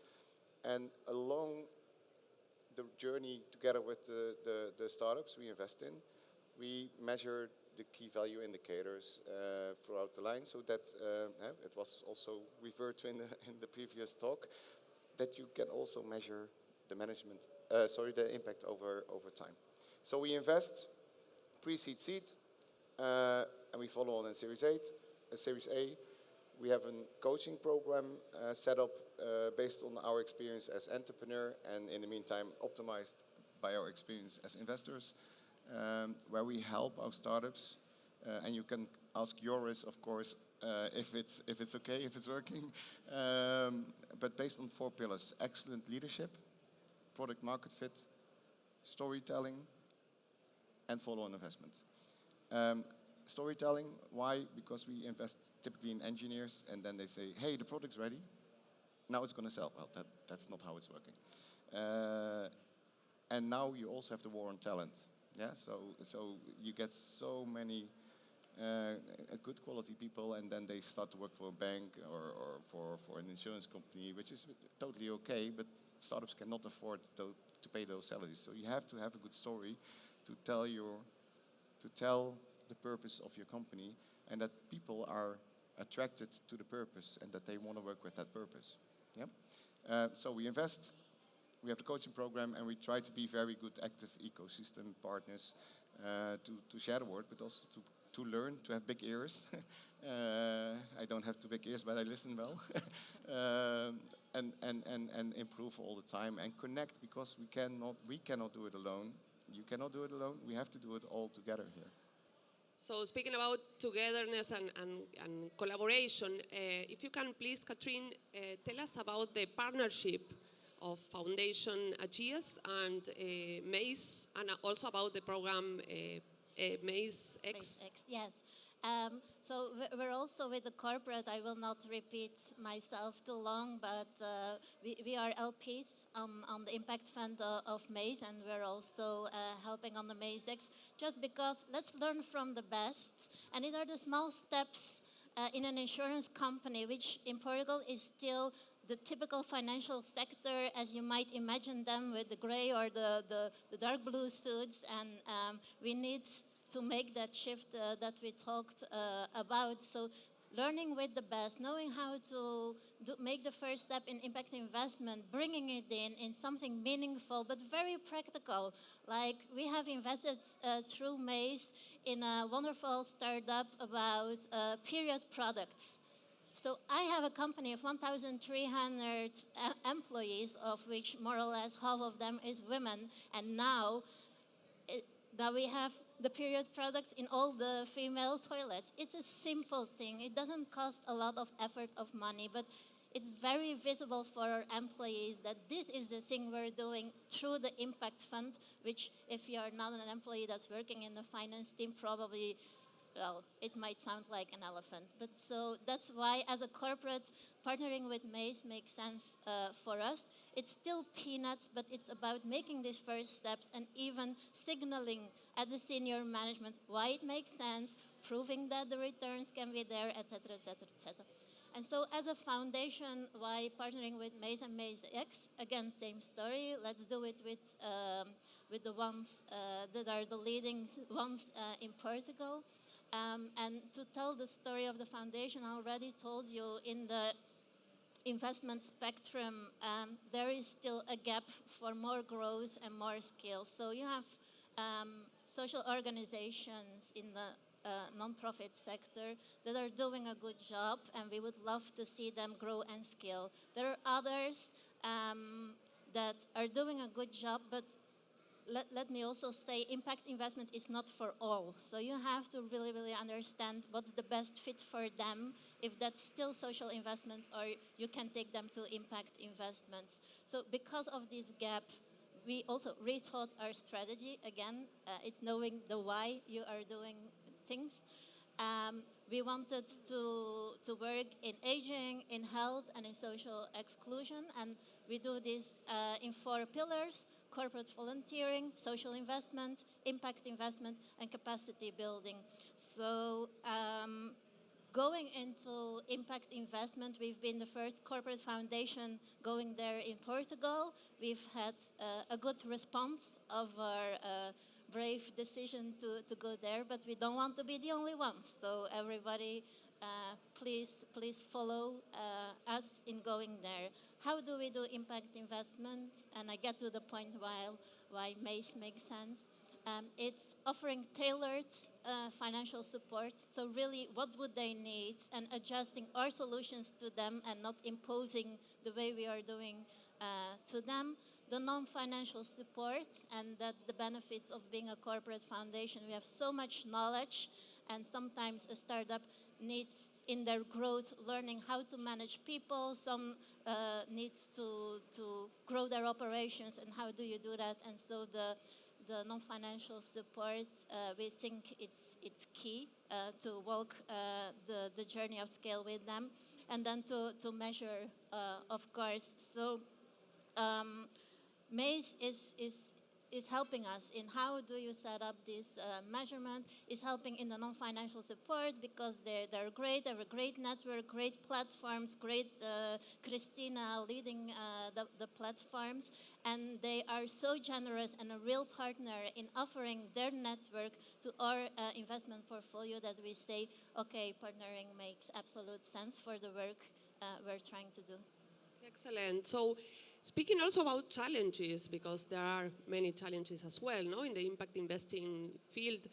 And along the journey, together with the startups we invest in, we measure the key value indicators throughout the line, so that it was also referred to in the previous talk. that you can also measure the management, the impact over time. So we invest pre-seed, seed, and we follow on in Series A. We have a coaching program set up based on our experience as entrepreneur, and in the meantime optimized by our experience as investors, where we help our startups. And you can ask Joris, of course, if it's okay, if it's working. But based on 4 pillars: excellent leadership, product market fit, storytelling, and follow-on investment. Storytelling, why? Because we invest typically in engineers, and then they say, hey, the product's ready, now it's going to sell. Well, that's not how it's working. And now you also have the war on talent. Yeah, so you get so many good quality people, and then they start to work for a bank or for an insurance company, which is totally okay, but startups cannot afford to pay those salaries. So you have to have a good story to tell the purpose of your company, and that people are attracted to the purpose and that they want to work with that purpose. Yeah. So we invest. We have the coaching program, and we try to be very good, active ecosystem partners to share the word, but also to learn, to have big ears. I don't have too big ears, but I listen well. And improve all the time and connect, because we cannot do it alone. You cannot do it alone. We have to do it all together here. So speaking about togetherness and collaboration, if you can please, Katrien, tell us about the partnership of Foundation Ageas and Maze, and also about the program Maze X. Yes. So we're also with the corporate. I will not repeat myself too long, but we are LPs on the impact fund of Maze, and we're also helping on the Maze X, just because let's learn from the best. And these are the small steps in an insurance company, which in Portugal is still the typical financial sector as you might imagine them, with the gray or the dark blue suits, and we need to make that shift that we talked about. So learning with the best, knowing how to make the first step in impact investment, bringing it in something meaningful but very practical. Like we have invested through Maze in a wonderful startup about period products. So I have a company of 1,300 employees, of which more or less half of them is women, and now we have the period products in all the female toilets. It's a simple thing. It doesn't cost a lot of effort of money, but it's very visible for our employees that this is the thing we're doing through the impact fund, which if you're not an employee that's working in the finance team, probably, well, it might sound like an elephant. But so that's why, as a corporate, partnering with Maze makes sense for us. It's still peanuts, but it's about making these first steps and even signaling at the senior management why it makes sense, proving that the returns can be there, etc., etc., etc. And so as a foundation, why partnering with Maze and Maze X? Again, same story. Let's do it with the ones that are the leading ones in Portugal. And to tell the story of the foundation, I already told you in the investment spectrum, there is still a gap for more growth and more skills. So you have social organizations in the non-profit sector that are doing a good job, and we would love to see them grow and scale. There are others that are doing a good job, but let me also say impact investment is not for all. So you have to really, really understand what's the best fit for them, if that's still social investment or you can take them to impact investments. So because of this gap, we also rethought our strategy. Again, it's knowing the why you are doing things. We wanted to work in aging, in health, and in social exclusion. And we do this in 4 pillars: corporate volunteering, social investment, impact investment, and capacity building. So going into impact investment, we've been the first corporate foundation going there in Portugal. We've had a good response of our brave decision to go there, but we don't want to be the only ones. So everybody please follow us in going there. How do we do impact investments? And I get to the point why MACE makes sense. It's offering tailored financial support. So really, what would they need, and adjusting our solutions to them and not imposing the way we are doing to them. The non-financial support, and that's the benefit of being a corporate foundation. We have so much knowledge, and sometimes a startup needs, in their growth, learning how to manage people. Some needs to grow their operations, and how do you do that? And so the non-financial support, we think it's key to walk the journey of scale with them, and then to measure, of course. So MACE is helping us in how do you set up this measurement, is helping in the non-financial support, because they're great, they have a great network, great platforms, great Christina leading the platforms, and they are so generous and a real partner in offering their network to our investment portfolio, that we say, okay, partnering makes absolute sense for the work we're trying to do. Excellent. So speaking also about challenges, because there are many challenges as well, no, in the impact investing field.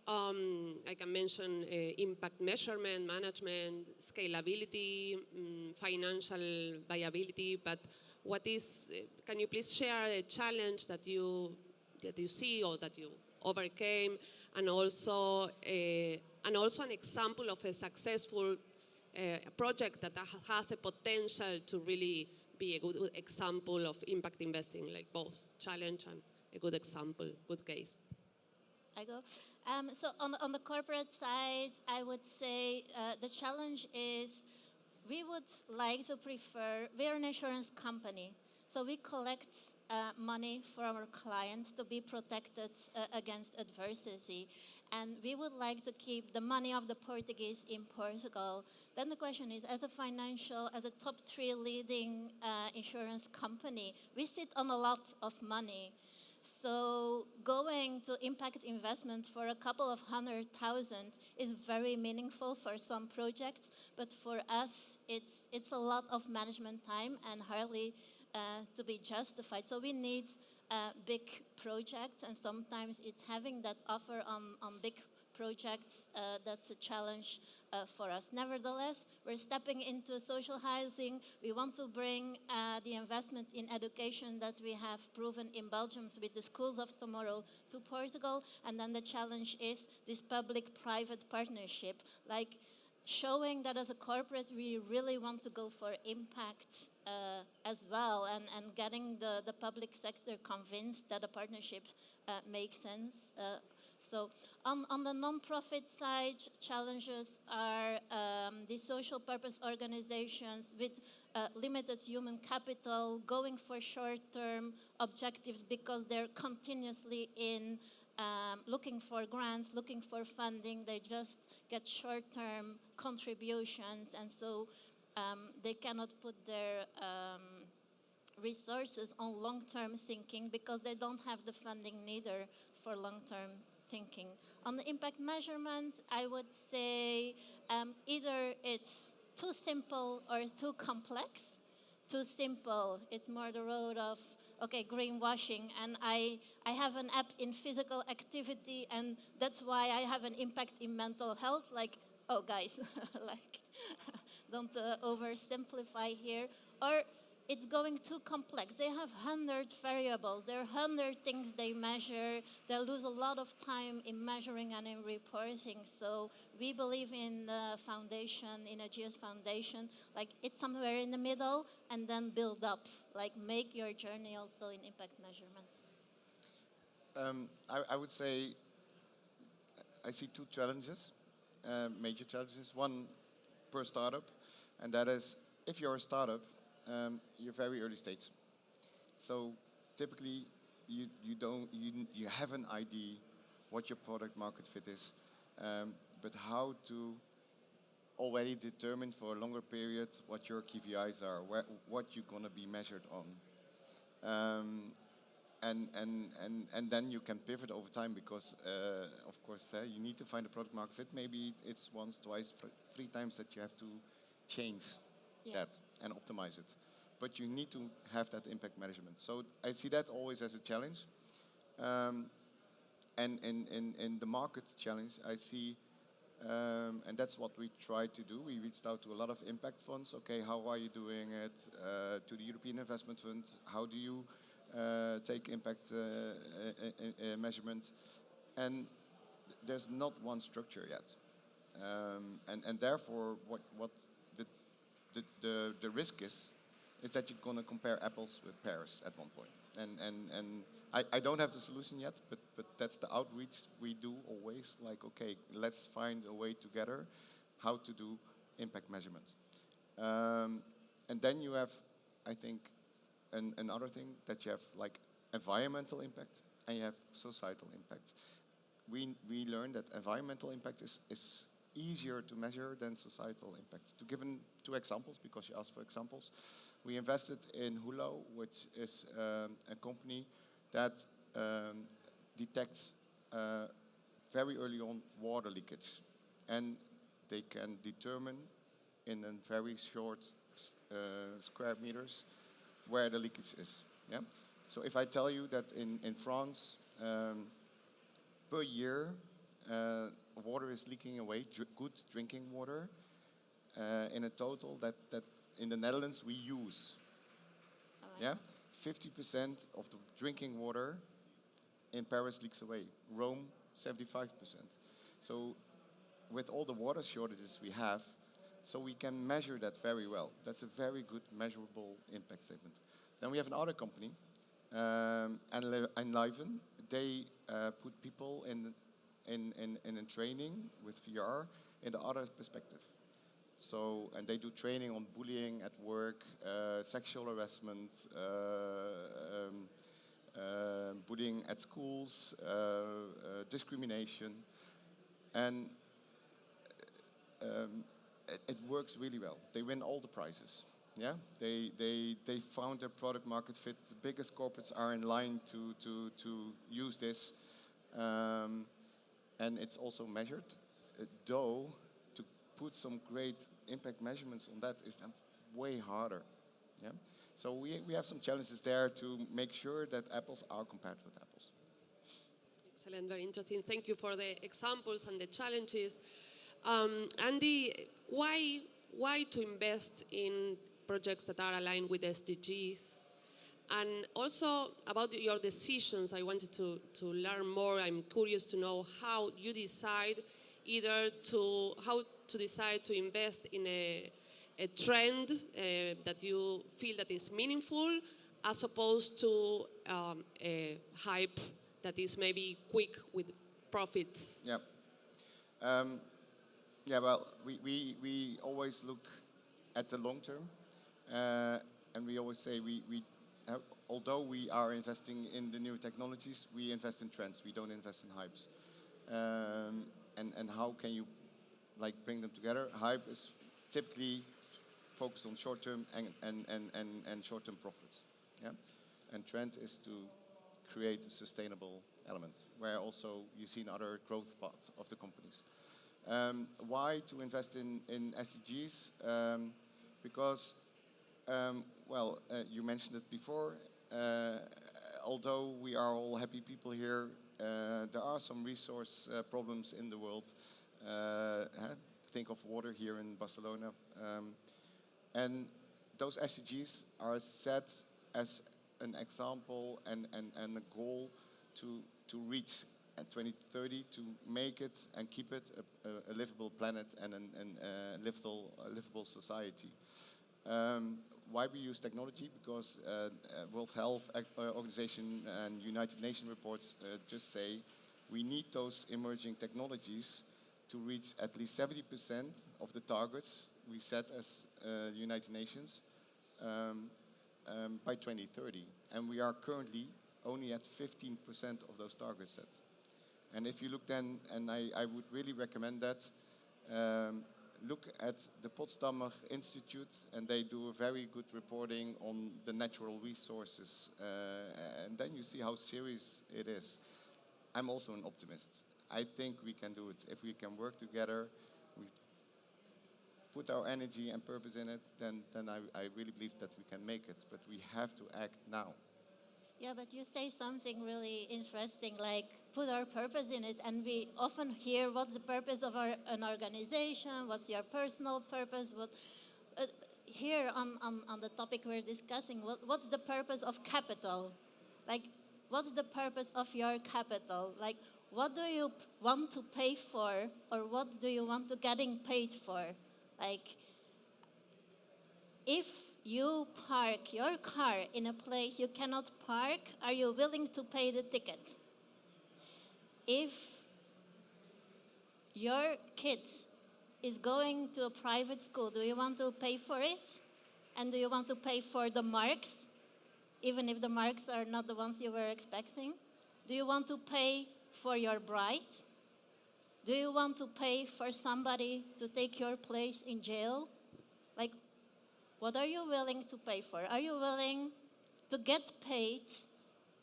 I can mention impact measurement, management, scalability, financial viability. But what is? Can you please share a challenge that you see or that you overcame, and also an example of a successful project that has a potential to really be a good example of impact investing, like both challenge and a good example, good case? I go. So on the corporate side, I would say the challenge is we would like to prefer, we're an insurance company, so we collect money for our clients to be protected against adversity. And we would like to keep the money of the Portuguese in Portugal. Then the question is, as a top 3 leading insurance company, we sit on a lot of money. So going to impact investment for a couple of 100,000 is very meaningful for some projects, but for us, it's a lot of management time and hardly to be justified. So we need big projects, and sometimes it's having that offer on big projects that's a challenge for us. Nevertheless, we're stepping into social housing. We want to bring the investment in education that we have proven in Belgium with the schools of tomorrow to Portugal. And then the challenge is this public-private partnership, like showing that as a corporate we really want to go for impact as well, and getting the public sector convinced that a partnership makes sense. So on the non-profit side, challenges are the social purpose organizations with limited human capital, going for short-term objectives because they're continuously in looking for grants, looking for funding. They just get short-term contributions, and so they cannot put their resources on long-term thinking because they don't have the funding neither for long-term thinking. On the impact measurement, I would say either it's too simple or too complex. Too simple, it's more the road of, okay, greenwashing, and I have an app in physical activity, and that's why I have an impact in mental health. Like, oh, guys, like, don't oversimplify here. Or it's going too complex. They have 100 variables. There are 100 things they measure. They lose a lot of time in measuring and in reporting. So we believe in the foundation, in Ageas Foundation, like it's somewhere in the middle, and then build up. Like make your journey also in impact measurement. I would say I see 2 challenges, major challenges. One per startup, and that is if you're a startup, you're very early stage. So typically you have an idea what your product market fit is, but how to already determine for a longer period what your KPIs are, what you're going to be measured on. and then you can pivot over time because, of course, you need to find a product market fit. Maybe it's once, twice, 3 times that you have to change that and optimize it. But you need to have that impact measurement. So I see that always as a challenge. And in the market challenge, I see, and that's what we try to do. We reached out to a lot of impact funds. Okay, how are you doing it? To the European Investment Fund, how do you take impact measurement? And there's not one structure yet. And therefore, what the risk is that you're going to compare apples with pears at one point. And I don't have the solution yet, but that's the outreach we do always. Like, okay, let's find a way together how to do impact measurement. And then you have, I think, another thing that you have like environmental impact and you have societal impact. We learned that environmental impact is easier to measure than societal impact. To give 2 examples, because you asked for examples, we invested in Hulo, which is a company that detects very early on water leakage, and they can determine in a very short square meters where the leakage is. Yeah. So if I tell you that in France per year water is leaking away, good drinking water, in a total that in the Netherlands we use. Yeah, 50% of the drinking water in Paris leaks away. Rome, 75%. So with all the water shortages we have, so we can measure that very well. That's a very good measurable impact statement. Then we have another company, Enliven. They put people in a training with VR in the other perspective. So, and they do training on bullying at work, sexual harassment, bullying at schools, discrimination, and it works really well. They win all the prizes. Yeah, they found their product market fit. The biggest corporates are in line to use this, and it's also measured. Though to put some great impact measurements on that is way harder. Yeah, so we have some challenges there to make sure that apples are compared with apples. Excellent, very interesting. Thank you for the examples and the challenges. Andy, why to invest in projects that are aligned with SDGs? And also about your decisions, I wanted to learn more. I'm curious to know how you decide how to decide to invest in a trend that you feel that is meaningful, as opposed to a hype that is maybe quick with profits. Yeah. Well, we always look at the long term, and we always say although we are investing in the new technologies, we invest in trends. We don't invest in hypes. And how can you bring them together? Hype is typically focused on short term and short term profits. Yeah, and trend is to create a sustainable element where also you see other growth paths of the companies. Why to invest in SDGs? Because, you mentioned it before, although we are all happy people here, there are some resource problems in the world. Think of water here in Barcelona. And those SDGs are set as an example and a goal to reach at 2030 to make it and keep it a livable planet and a livable society. Why we use technology? Because World Health Organization and United Nations reports just say we need those emerging technologies to reach at least 70% of the targets we set as United Nations by 2030. And we are currently only at 15% of those targets set. And if you look then, and I would really recommend that, look at the Potsdamer Institute, and they do a very good reporting on the natural resources. And then you see how serious it is. I'm also an optimist. I think we can do it. If we can work together, we put our energy and purpose in it, then I really believe that we can make it. But we have to act now. Yeah, but you say something really interesting, like put our purpose in it. And we often hear, what's the purpose of an organization? What's your personal purpose? Here on the topic we're discussing, what's the purpose of capital? Like, what's the purpose of your capital? Like, what do you want to pay for, or what do you want to getting paid for? Like, if you park your car in a place you cannot park, are you willing to pay the ticket? If your kid is going to a private school, do you want to pay for it? And do you want to pay for the marks, even if the marks are not the ones you were expecting? Do you want to pay for your bride? Do you want to pay for somebody to take your place in jail? Like, what are you willing to pay for? Are you willing to get paid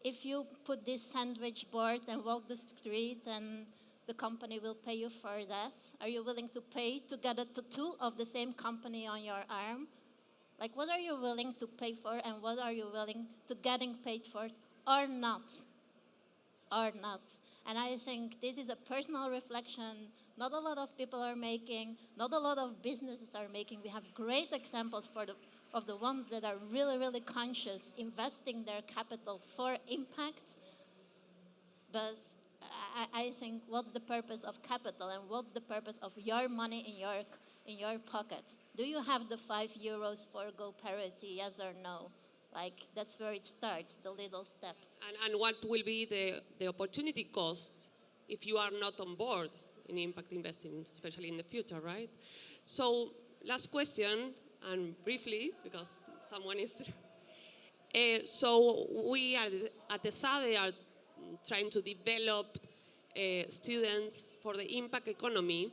if you put this sandwich board and walk the street and the company will pay you for that? Are you willing to pay to get a tattoo of the same company on your arm? Like, what are you willing to pay for, and what are you willing to getting paid for, or not? Or not. And I think this is a personal reflection not a lot of people are making, not a lot of businesses are making. We have great examples of the ones that are really, really conscious, investing their capital for impact. But I think, what's the purpose of capital, and what's the purpose of your money in your pocket? Do you have the €5 for Go Parity, yes or no? Like, that's where it starts, the little steps. And what will be the opportunity cost if you are not on board in impact investing, especially in the future, right? So, last question, and briefly, because someone is... so we at the SADE are trying to develop students for the impact economy.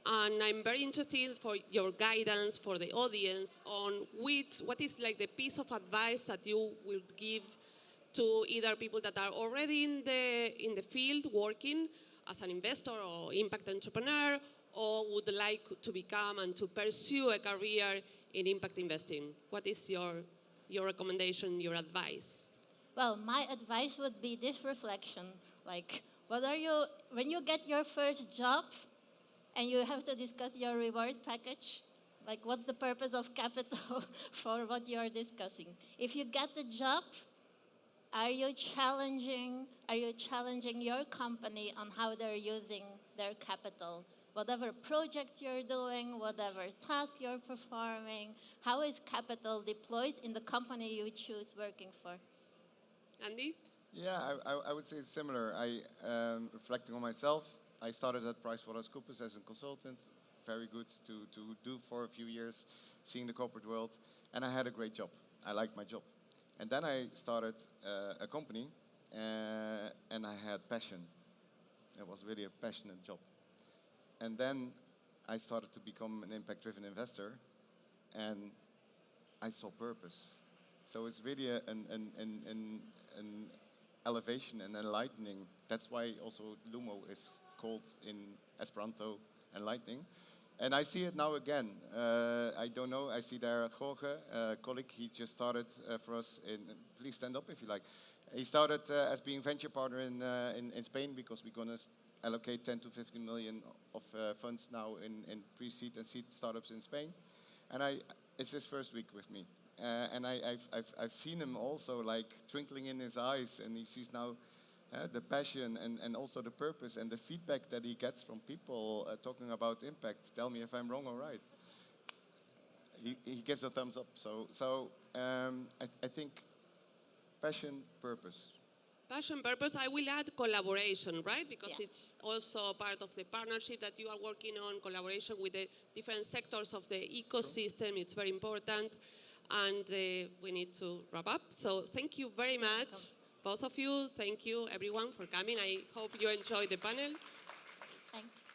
And I'm very interested for your guidance for the audience on what is like the piece of advice that you will give to either people that are already in the field working as an investor or impact entrepreneur, or would like to become and to pursue a career in impact investing. What is your recommendation, your advice? Well, my advice would be this reflection. Like, when you get your first job, and you have to discuss your reward package, like, what's the purpose of capital for what you're discussing? If you get the job, are you challenging your company on how they're using their capital? Whatever project you're doing, whatever task you're performing, how is capital deployed in the company you choose working for? Andy? Yeah, I would say it's similar. Reflecting on myself, I started at PricewaterhouseCoopers as a consultant. Very good to do for a few years, seeing the corporate world. And I had a great job. I liked my job. And then I started a company, and I had passion. It was really a passionate job. And then I started to become an impact-driven investor, and I saw purpose. So it's really an elevation and enlightening. That's why also Lumo is called in Esperanto enlightening. And I see it now again. I don't know, I see there Jorge, a colleague, he just started for us please stand up if you like. He started as being venture partner in Spain, because we're going to allocate 10 to 15 million of funds now in pre-seed and seed startups in Spain. And it's his first week with me. And I've seen him also like twinkling in his eyes, and he sees now the passion and also the purpose and the feedback that he gets from people talking about impact. Tell me if I'm wrong or right. He gives a thumbs up. So I think passion, purpose. Passion, purpose, I will add collaboration, right? Because Yeah. it's also part of the partnership that you are working on, collaboration with the different sectors of the ecosystem. It's very important. And we need to wrap up. So thank you very much, both of you. Thank you, everyone, for coming. I hope you enjoyed the panel. Thank you.